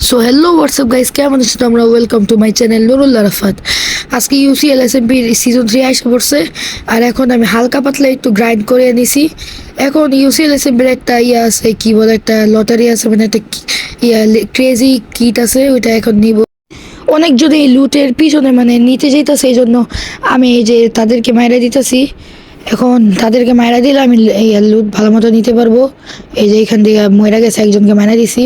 So hello WhatsApp guys, কেমন আছো তোমরা? Welcome to my channel Nurul Arafat. আজকে ইউসিএল এসএমপির সিজন 3 আসা পড়ছে, আর এখন আমি হালকা পাতলা একটু গ্রাইন্ড করে নিছি। এখন ইউসিএল এসএমপির একটা আছে, কি বলে, একটা লটারি আছে, মানে একটা ক্রেজি কিট আছে, ওইটা এখন নিব। অনেক যদি এই লুটের পিছনে মানে নিতে যাইতেছে, এই জন্য আমি এই যে তাদেরকে মাইরা দিতেছি। এখন তাদেরকে মাইরা দিলে আমি এই লুট ভালো মতো নিতে পারবো। এই যে এখান থেকে মইরা গেছে, একজনকে মাইরা দিছি।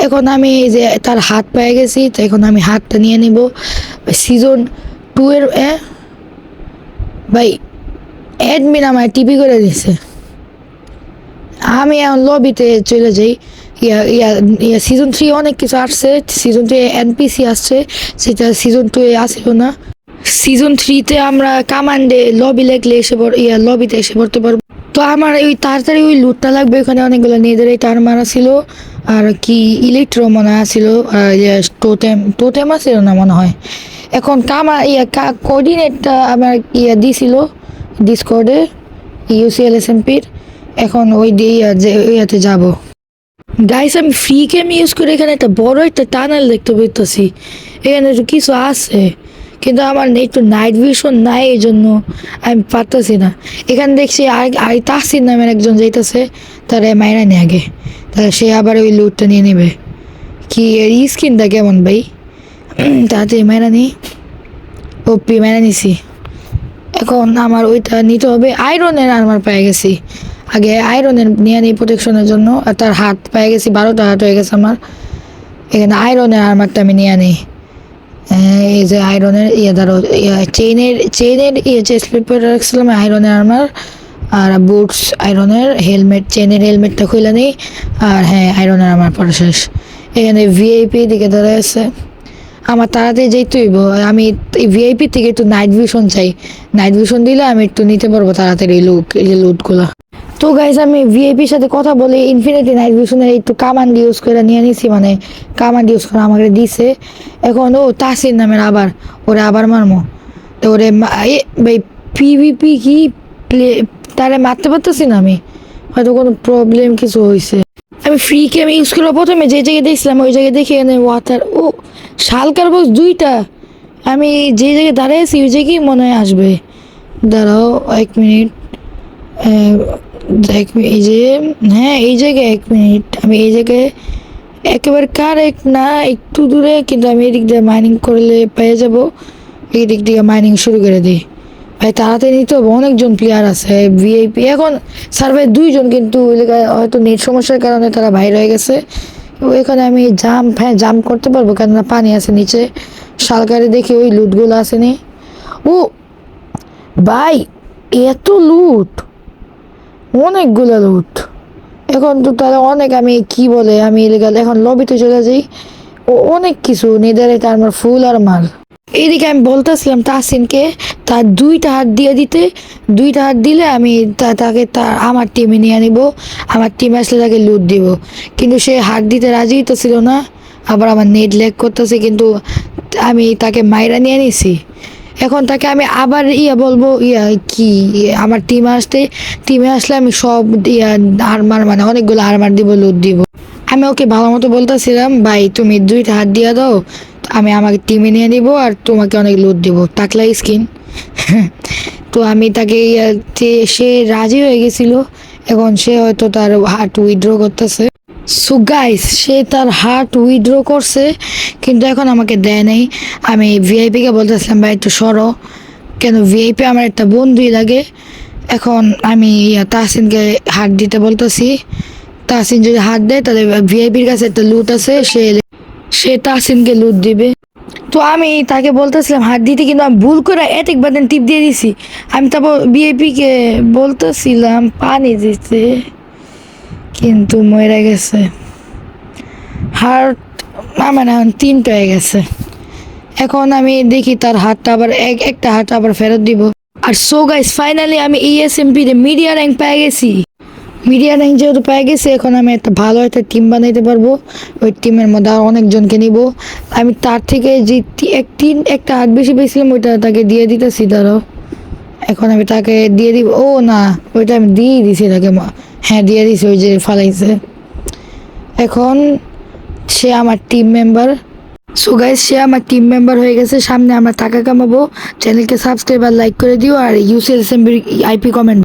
এখন আমি এই যে তার হাত পেয়ে গেছি, তো এখন আমি হাতটা নিয়ে নিব। সিজন 2 এর ভাই অ্যাডমিন আমার টিপি করে দিছে। আমি এখন লবিতে চলে যাই। সিজন 3 অনেক কিছু আসছে। সিজন 2 এনপিসি আসছে, সেটা সিজন 2 এ আসছিল না। সিজন 3-তে আমরা কামান্ডে লবি লেখলে লবিতে এসে পড়তে পারবো। তো আমার ওই তাড়াতাড়ি ওই লুটটা লাগবে। ওখানে অনেকগুলো নেদেরই টার মারা ছিল, আর কি ইলেকট্রো মনে আছিল, আর টোটেম টোটেম আছিল না মনে হয়। এখন কোঅর্ডিনেটটা আমার দিছিল ডিসকর্ডে, ইউসিএল এসএমপির। এখন ওই দিয়ে ইয়াতে যাব। গাইস, আমি ফ্রি গেম ইউজ করে এখানে একটা বড় একটা টানেল দেখতে পেতেছি। এখানে একটু কিছু আছে, কিন্তু আমার একটু নাইট ভিশন নাই, এই জন্য আমি পারতেছি না। এখানে দেখছি আর তাসির নামের একজন যাইতেছে, তারা মাইরা নিয়ে আগে, তাহলে সে আবার ওই লুটটা নিয়ে নেবে। কি এর স্কিনটা কেমন ভাই? তাড়াতাড়ি মাইরা নি। ওপি মাইরা নিছি। এখন আমার ওইটা নিতে হবে। আয়রনের আর্মার পেয়ে গেছি, আগে আয়রনের নিয়ে নিই প্রোটেকশনের জন্য। আর তার হাত পেয়ে গেছি, 12টা হাত হয়ে গেছে আমার। এখানে আয়রনের আর্মারটা আমি নিয়ে নিই। এই যে আয়রনের ধরো চেইনের চেস্ট পেপার রাখছিলাম, আয়রনের আর্মার আর বুটস আয়রনের, হেলমেট চেইনের হেলমেটটা খুলে নিই। আর হ্যাঁ, আয়রনের আর্মার পরে শেষ। এখানে ভিআইপি দিকে ধরে আছে, আমার তাড়াতাড়ি যেতে হইব। আমি ভিআইপি থেকে একটু নাইট ভিশন চাই। নাইট ভিশন দিলে আমি একটু নিতে পারবো তাড়াতাড়ি লুটগুলো। তো গাইজ, আমি ভিআইপির সাথে কথা বলে ইনফিনিটি নাইট ভিশনের একটু কামান্ড ইউজ করে নিয়ে নিছি, মানে কামান্ড ইউজ করে আমাকে দিছে। এখন ও তাসির নামের ওরে আবার মারমো। তো ওরে ভাই পিভিপি কি প্লে, তারে মারতে পারতেছি না আমি, হয়তো কোনো প্রবলেম কিছু হয়েছে। আমি ফ্রি গেম ইউজ করে প্রথমে যে জায়গায় দেখছিলাম ওই জায়গায় দেখে এনে ওয়াটার ও শালকার বক্স 2টা। আমি যে জায়গায় দাঁড়িয়েছি ওই জায়গায় মনে হয় আসবে। দাঁড়াও 1 মিনিট। এই যে, হ্যাঁ এই জায়গায় 1 মিনিট। আমি এই জায়গায় একেবারে কারেক্ট না, একটু দূরে, কিন্তু আমি এদিক দিয়ে মাইনিং করলে পেয়ে যাব। এই দিক দিয়ে মাইনিং শুরু করে দিই। ভাই তাড়াতাড়ি নিতে হবে, অনেকজন প্লেয়ার আছে ভিআইপি। এখন সার্ভে 2জন, কিন্তু হয়তো নেট সমস্যার কারণে তারা বাইরে হয়ে গেছে। এখানে আমি জাম্প করতে পারবো, কেননা পানি আছে নিচে। শালকারে দেখি ওই লুটগুলো আসেনি। ও ভাই, এত লুট, অনেকগুলো লুট। এখন তো তারা অনেক, আমি কি বলে, আমি এখন লবিতে চলে যাই। ও অনেক কিছু নেদারে তার আমার ফুল আর মাল। এইদিকে আমি বলতেছিলাম তাসিনকে তার 2টা হাত দিয়ে দিতে। 2টা হাত দিলে আমি তাকে আমার টিমে নিয়ে নিব। আমার টিমে আসলে তাকে লুট দিব, কিন্তু সে হাত দিতে রাজি তো ছিল না। আবার আমার নেট ল্যাগ করতেছে, কিন্তু আমি তাকে মাইরা নিয়ে নিছি। এখন তাকে আমি আবার বলবো আমার টিমে আসলে আমি সব আর্মার, মানে অনেকগুলো আর্মার দিব, লুট দিব। আমি ওকে ভালো মতো বলতেছিলাম, ভাই তুমি 2টা হাত দিয়ে দাও, আমি আমাকে টিমে নিয়ে নিব আর তোমাকে অনেক লুট দিব, টাকলা স্কিন। তো আমি তাকে সে রাজি হয়ে গেছিল। এখন সে হয়তো তার হার্ট উইথড্র করতেছে। সো গাইস, সে তার হার্ট উইথড্র করছে, কিন্তু এখন আমাকে দেয় নাই। আমি ভিআইপিকে বলতেছিলাম, ভাই একটু সরো, কেন ভিআইপি আমার একটা বন্ধুই লাগে। এখন আমি তাহসিনকে হাত দিতে বলতেছি। তাহসিন যদি হাত দেয়, তাহলে ভিআইপির কাছে একটা লুট আছে, সে তাহসিনকে লুট দিবে। তো আমি তাকে বলতেছিলাম হাত দিতে, কিন্তু আমি ভুল করে অ্যাটাক বাটন টিপ দিয়ে দিছি। আমি তারপর ভিআইপিকে বলতেছিলাম পানি দিতে, কিন্তু মরে গেছে। হার্ট আমার এখন 3টা হয়ে গেছে। এখন আমি দেখি তার হাতটা আবার একটা হাত আবার ফেরত দিব। আর সো গাইস, ফাইনালি আমি ESMP তে মিডিয়া র্যাঙ্ক পেয়ে গেছি। মিডিয়া র্যাঙ্ক যেহেতু পেয়ে গেছি, এখন আমি একটা ভালো একটা টিম বানাইতে পারবো। ওই টিমের মধ্যে আর অনেকজনকে নিব। আমি তার থেকে যে একটা হাত বেশি পেয়েছিলাম, ওইটা তাকে দিয়ে দিতেছি। দাঁড়াও, এখন আমি তাকে দিয়ে দিব। ও না, ওইটা আমি দিয়ে দিছি তাকে। হ্যাঁ দিয়ে দিছি, ওই যে ফালাইছে। এখন সে আমার টিম মেম্বার। সো গাইস, সে আমার টিম মেম্বার হয়ে গেছে। সামনে আমরা টাকা কামাবো। চ্যানেলকে সাবস্ক্রাইব আর লাইক করে দিও, আর ইউসিএল আইপি কমেন্ট